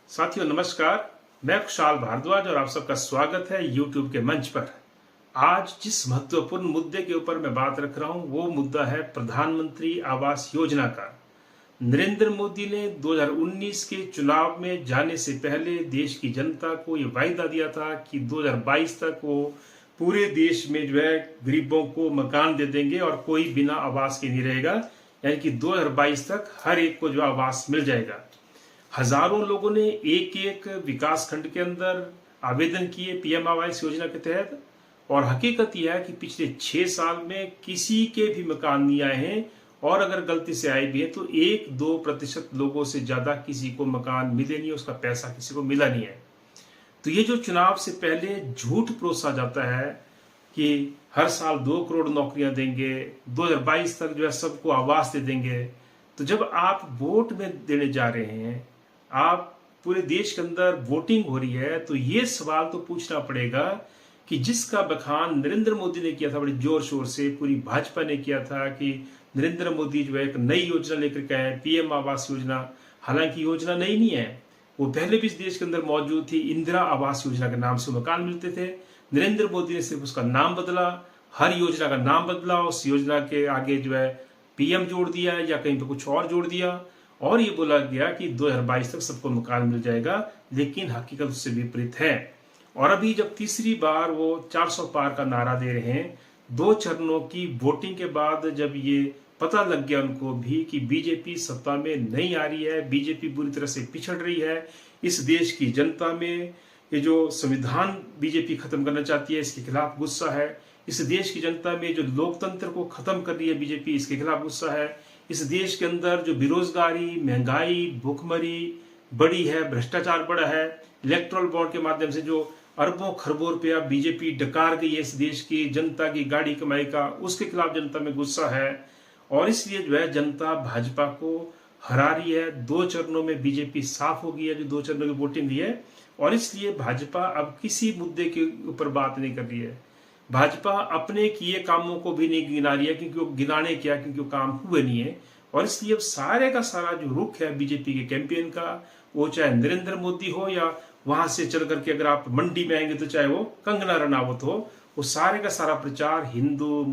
साथियों नमस्कार। मैं खुशहाल भारद्वाज और आप सबका स्वागत है YouTube के मंच पर। आज जिस महत्वपूर्ण मुद्दे के ऊपर मैं बात रख रहा हूं वो मुद्दा है प्रधानमंत्री आवास योजना का। नरेंद्र मोदी ने 2019 के चुनाव में जाने से पहले देश की जनता को ये वायदा दिया था कि 2022 तक वो पूरे देश में जो है गरीबों को मकान दे देंगे और कोई बिना आवास के नहीं रहेगा। यानी कि 2022 तक हर एक को जो आवास मिल जाएगा। हजारों लोगों ने एक एक विकास खंड के अंदर आवेदन किए पीएम आवास योजना के तहत, और हकीकत यह है कि पिछले 6 साल में किसी के भी मकान नहीं आए हैं, और अगर गलती से आए भी हैं तो 1-2% लोगों से ज्यादा किसी को मकान मिले नहीं, उसका पैसा किसी को मिला नहीं है। तो ये जो चुनाव से पहले झूठ परोसा जाता है कि हर साल 2 करोड़ नौकरियां देंगे, 2022 तक जो है सबको आवास दे देंगे, तो जब आप वोट में देने जा रहे हैं, आप पूरे देश के अंदर वोटिंग हो रही है, तो ये सवाल तो पूछना पड़ेगा कि जिसका बखान नरेंद्र मोदी ने किया था बड़े जोर शोर से, पूरी भाजपा ने किया था कि नरेंद्र मोदी जो है एक नई योजना लेकर के आए, पीएम आवास योजना। हालांकि योजना नई नहीं है, वो पहले भी इस देश के अंदर मौजूद थी। इंदिरा आवास योजना के नाम से मकान मिलते थे। नरेंद्र मोदी ने सिर्फ उसका नाम बदला, हर योजना का नाम बदला, उस योजना के आगे जो है पीएम जोड़ दिया या कहीं पे कुछ और जोड़ दिया, और ये बोला गया कि 2022 तक सबको मकान मिल जाएगा, लेकिन हकीकत उससे विपरीत है। और अभी जब तीसरी बार वो 400 पार का नारा दे रहे हैं, 2 चरणों की वोटिंग के बाद जब ये पता लग गया उनको भी कि बीजेपी सत्ता में नहीं आ रही है, बीजेपी बुरी तरह से पिछड़ रही है, इस देश की जनता में ये जो संविधान बीजेपी खत्म करना चाहती है इसके खिलाफ गुस्सा है, इस देश की जनता में जो लोकतंत्र को खत्म कर रही है बीजेपी इसके खिलाफ गुस्सा है, इस देश के अंदर जो बेरोजगारी, महंगाई, भूखमरी बड़ी है, भ्रष्टाचार बड़ा है, इलेक्ट्रल बॉन्ड के माध्यम से जो अरबों खरबों रुपया बीजेपी डकार गई है इस देश की जनता की गाड़ी कमाई का, उसके खिलाफ जनता में गुस्सा है। और इसलिए जो है जनता भाजपा को हरा रही है। 2 चरणों में बीजेपी साफ हो गई है, जो 2 चरणों की वोटिंग हुई है, और इसलिए भाजपा अब किसी मुद्दे के ऊपर बात नहीं कर रही है। भाजपा अपने किए कामों को भी नहीं गिना रही है, क्योंकि वो गिनाने क्या, क्योंकि वो काम हुए नहीं है। और इसलिए अब सारे का सारा जो रुख है बीजेपी के कैंपेन का, वो चाहे नरेंद्र मोदी हो या वहां से चल करके अगर आप मंडी में आएंगे तो चाहे वो कंगना रनावत हो, वो सारे का सारा प्रचार हिंदू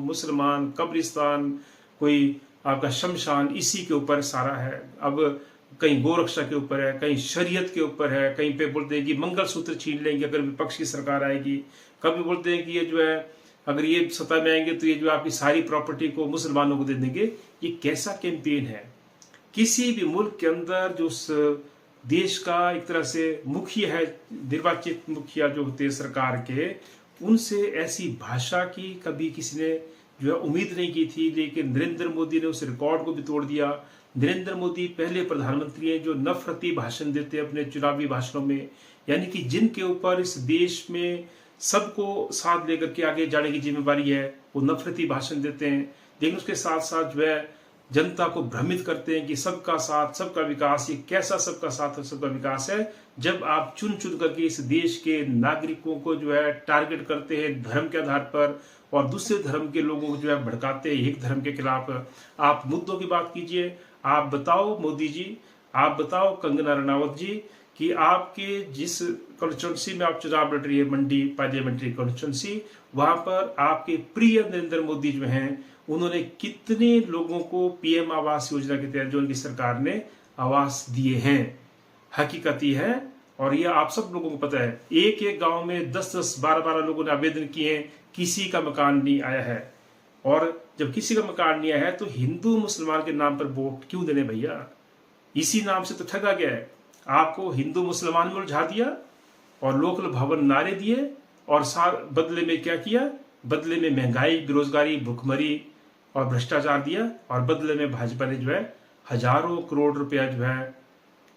मुसलमान कब्रिस्तान, कोई आपका शमशान, इसी के ऊपर सारा है। अब कहीं गोरक्षा के ऊपर है, कहीं शरीयत के ऊपर है, कहीं पे बोलते हैं कि मंगलसूत्र छीन लेंगे अगर विपक्ष की सरकार आएगी, कभी बोलते हैं कि ये जो है अगर ये सत्ता में आएंगे तो ये जो आपकी सारी प्रॉपर्टी को मुसलमानों को दे देंगे। ये कैसा कैंपेन है? किसी भी मुल्क के अंदर जो उस देश का एक तरह से मुखिया है, निर्वाचित मुखिया जो होते हैं सरकार के, उनसे ऐसी भाषा की कभी किसी ने जो है उम्मीद नहीं की थी, लेकिन नरेंद्र मोदी ने उस रिकॉर्ड को भी तोड़ दिया। नरेंद्र मोदी पहले प्रधानमंत्री हैं जो नफरती भाषण देते हैं अपने चुनावी भाषणों में, यानी कि जिनके ऊपर इस देश में सबको साथ लेकर के आगे जाने की जिम्मेवारी है, वो नफरती भाषण देते हैं। लेकिन उसके साथ साथ जो है जनता को भ्रमित करते हैं कि सबका साथ सबका विकास। ये कैसा सबका साथ और सबका विकास है जब आप चुन चुन करके इस देश के नागरिकों को जो है टारगेट करते हैं धर्म के आधार पर, और दूसरे धर्म के लोगों को जो है भड़काते हैं एक धर्म के खिलाफ। आप मुद्दों की बात कीजिए। आप बताओ मोदी जी, आप बताओ कंगना रनावत जी, कि आपके जिस कॉन्स्टिट्यूंसी में आप चुनाव लड़ रही है, मंडी पार्लियामेंट्री कॉन्स्टिट्यूंसी, वहां पर आपके प्रिय नरेंद्र मोदी जो हैं, उन्होंने कितने लोगों को पीएम आवास योजना के तहत जो उनकी सरकार ने आवास दिए हैं। हकीकत ये है, और ये आप सब लोगों को पता है, एक एक गांव में 10-10, 12-12 लोगों ने आवेदन किए हैं, किसी का मकान नहीं आया है। और जब किसी का मकान नहीं आया है तो हिंदू मुसलमान के नाम पर वोट क्यों देने भैया? इसी नाम से तो ठगा गया है। आपको हिंदू मुसलमान में उलझा दिया और लोकल भवन नारे दिए, और बदले में क्या किया? बदले में महंगाई, बेरोजगारी, भुखमरी और भ्रष्टाचार दिया, और बदले में भाजपा ने जो है हजारों करोड़ रुपया जो है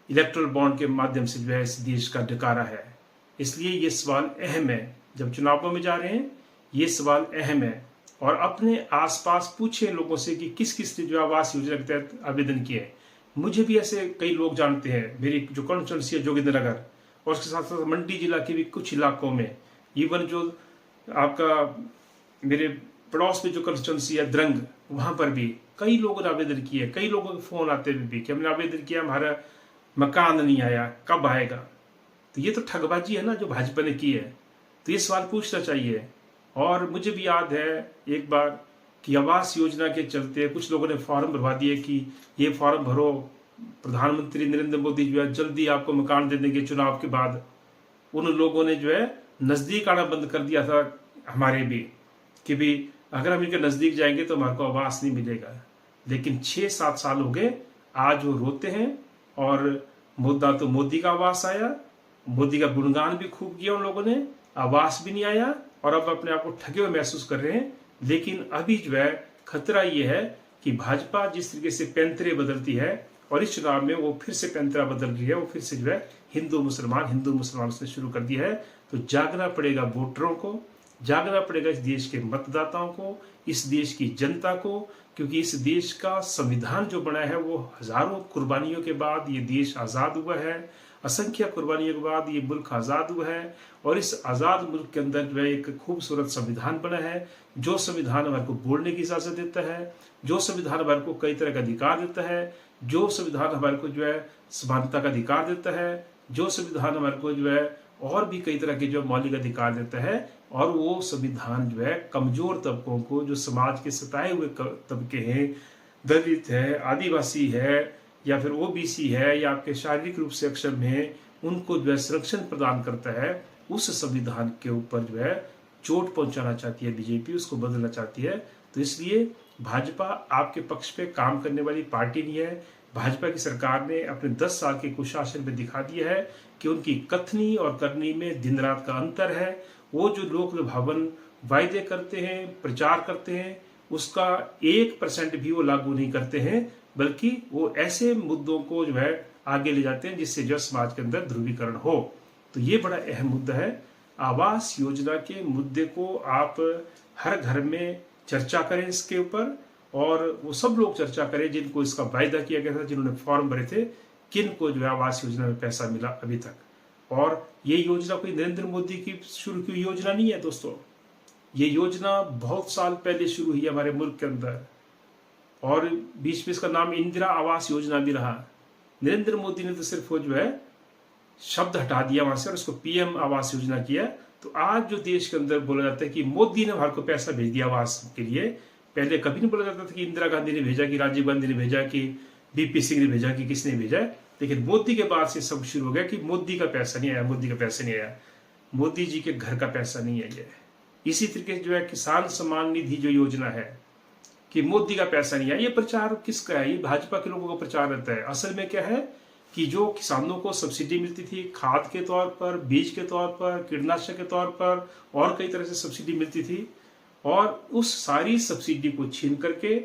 इलेक्ट्रल बॉन्ड के माध्यम से जो है इस देश का डकारा है। इसलिए ये सवाल अहम है, जब चुनावों में जा रहे हैं ये सवाल अहम है। और अपने आसपास पूछे लोगों से कि किस किस ने जो आवास योजना के तहत आवेदन किए। मुझे भी ऐसे कई लोग जानते हैं, मेरी जो कॉन्स्टिट्यूंसी है जोगिंद्र नगर, और उसके साथ साथ मंडी जिला के भी कुछ इलाकों में, इवन जो आपका मेरे पड़ोस में जो कॉन्स्टिट्यूंसी है द्रंग, वहां पर भी कई लोगों ने आवेदन किए। कई लोगों के फोन आते हुए भी कि हमने आवेदन किया, हमारा मकान नहीं आया, कब आएगा? तो ये तो ठगबाजी है ना जो भाजपा ने की है। तो ये सवाल पूछना चाहिए। और मुझे भी याद है एक बार कि आवास योजना के चलते कुछ लोगों ने फॉर्म भरवा दिए कि ये फॉर्म भरो, प्रधानमंत्री नरेंद्र मोदी जो है जल्दी आपको मकान दे देंगे चुनाव के बाद। उन लोगों ने जो है नज़दीक आना बंद कर दिया था हमारे भी, कि भी अगर हम इनके नज़दीक जाएंगे तो हमारे को आवास नहीं मिलेगा। लेकिन 6-7 साल हो गए, आज वो रोते हैं। और मुद्दा तो मोदी का आवास आया, मोदी का गुणगान भी खूब किया उन लोगों ने, आवास भी नहीं आया और अब अपने आप को ठगे हुए महसूस कर रहे हैं। लेकिन अभी जो है खतरा ये है कि भाजपा जिस तरीके से पैंतरे बदलती है और इस चुनाव में वो फिर से पैंतरा बदल रही है, वो फिर से जो है हिंदू मुसलमान से शुरू कर दिया है। तो जागना पड़ेगा वोटरों को, जागना पड़ेगा इस देश के मतदाताओं को, इस देश की जनता को, क्योंकि इस देश का संविधान जो बना है वो हजारों कुर्बानियों के बाद ये देश आज़ाद हुआ है, असंख्य कुर्बानियों के बाद ये मुल्क आज़ाद हुआ है। और इस आज़ाद मुल्क के अंदर जो है एक खूबसूरत संविधान बना है, जो संविधान हमारे को बोलने की इजाज़त देता है, जो संविधान हमारे को कई तरह का अधिकार देता है, जो संविधान हमारे को जो है समानता का अधिकार देता है, जो संविधान हमारे को जो है और भी कई तरह के जो मौलिक अधिकार देता है। और वो संविधान जो है कमजोर तबकों को, जो समाज के सताए हुए तबके हैं, दलित है, आदिवासी है, या फिर ओबीसी है, या आपके शारीरिक रूप से अक्षम है, उनको जो है संरक्षण प्रदान करता है। उस संविधान के ऊपर जो है चोट पहुंचाना चाहती है बीजेपी, उसको बदलना चाहती है। तो इसलिए भाजपा आपके पक्ष पे काम करने वाली पार्टी नहीं है। भाजपा की सरकार ने अपने 10 साल के कुशासन में दिखा दिया है कि उनकी कथनी और करनी में दिन रात का अंतर है। वो जो लोक लुभावन वायदे करते हैं, प्रचार करते हैं, उसका 1% भी वो लागू नहीं करते हैं, बल्कि वो ऐसे मुद्दों को जो है आगे ले जाते हैं जिससे जो समाज के अंदर ध्रुवीकरण हो। तो ये बड़ा अहम मुद्दा है। आवास योजना के मुद्दे को आप हर घर में चर्चा करें इसके ऊपर, और वो सब लोग चर्चा करें जिनको इसका वायदा किया गया था, जिन्होंने फॉर्म भरे थे, किन को जो है आवास योजना में पैसा मिला अभी तक। और ये योजना कोई नरेंद्र मोदी की शुरू की योजना नहीं है दोस्तों, ये योजना बहुत साल पहले शुरू हुई हमारे मुल्क के अंदर, और बीच में इसका नाम इंदिरा आवास योजना भी रहा। नरेंद्र मोदी ने तो सिर्फ वो जो है शब्द हटा दिया वहां से और उसको पीएम आवास योजना किया। तो आज जो देश के अंदर बोला जाता है कि मोदी ने हमारे को पैसा भेज दिया आवास के लिए, पहले कभी नहीं बोला जाता था कि इंदिरा गांधी ने भेजा, कि राजीव गांधी ने भेजा, कि बीपी सिंह ने भेजा, कि किसने भेजा। लेकिन मोदी के बाद से सब शुरू हो गया कि मोदी का पैसा नहीं आया, मोदी का पैसा नहीं आया, मोदी जी के घर का पैसा नहीं आया। इसी तरीके से जो है किसान सम्मान निधि जो योजना है कि मोदी का पैसा नहीं आया, ये प्रचार किसका है? ये भाजपा के लोगों का प्रचार रहता है। असल में क्या है कि जो किसानों को सब्सिडी मिलती थी, खाद के तौर पर, बीज के तौर पर, कीटनाशक के तौर पर, और कई तरह से सब्सिडी मिलती थी, और उस सारी सब्सिडी को छीन करके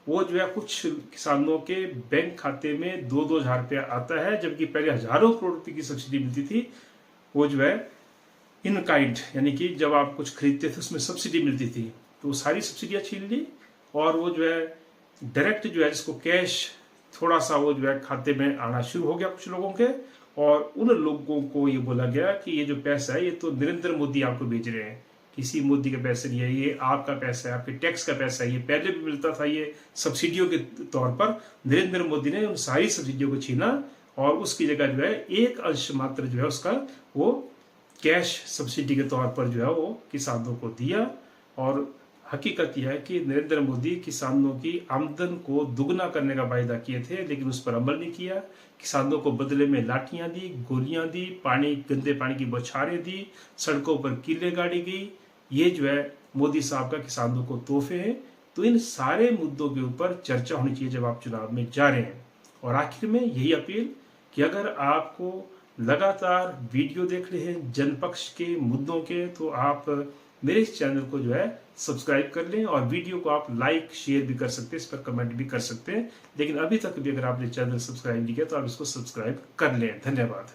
वो जो है कुछ किसानों के बैंक खाते में 2-2 हज़ार रुपया आता है, जबकि पहले हजारों करोड़ रुपए की सब्सिडी मिलती थी। वो जो है इन काइंड, यानी कि जब आप कुछ खरीदते थे उसमें सब्सिडी मिलती थी, तो सारी सब्सिडियाँ छीन ली। और वो जो है डायरेक्ट जो है जिसको कैश थोड़ा सा वो जो है खाते में आना शुरू हो गया कुछ लोगों के, और उन लोगों को ये बोला गया कि ये जो पैसा है ये तो नरेंद्र मोदी आपको भेज रहे हैं, किसी मोदी का पैसा नहीं है, ये आपका पैसा है, आपके टैक्स का पैसा है। ये पहले भी मिलता था ये सब्सिडियों के तौर पर। नरेंद्र मोदी ने उन सारी सब्सिडियों को छीना और उसकी जगह जो है एक अंश मात्र जो है उसका वो कैश सब्सिडी के तौर पर जो है वो किसानों को दिया। और हकीकत यह है कि नरेंद्र मोदी किसानों की आमदन को दुगना करने का वायदा किए थे, लेकिन उस पर अमल नहीं किया। किसानों को बदले में लाठियां दी, गोलियां दी, गंदे पानी की बौछारें दी, सड़कों पर कीलें गाड़ी गई। ये जो है मोदी साहब का किसानों को तोहफे हैं। तो इन सारे मुद्दों के ऊपर चर्चा होनी चाहिए जब आप चुनाव में जा रहे हैं। और आखिर में यही अपील कि अगर आपको लगातार वीडियो देख रहे हैं जनपक्ष के मुद्दों के, तो आप मेरे इस चैनल को जो है सब्सक्राइब कर लें, और वीडियो को आप लाइक शेयर भी कर सकते हैं, इस पर कमेंट भी कर सकते हैं। लेकिन अभी तक भी अगर आपने चैनल सब्सक्राइब नहीं किया तो आप इसको सब्सक्राइब कर लें। धन्यवाद।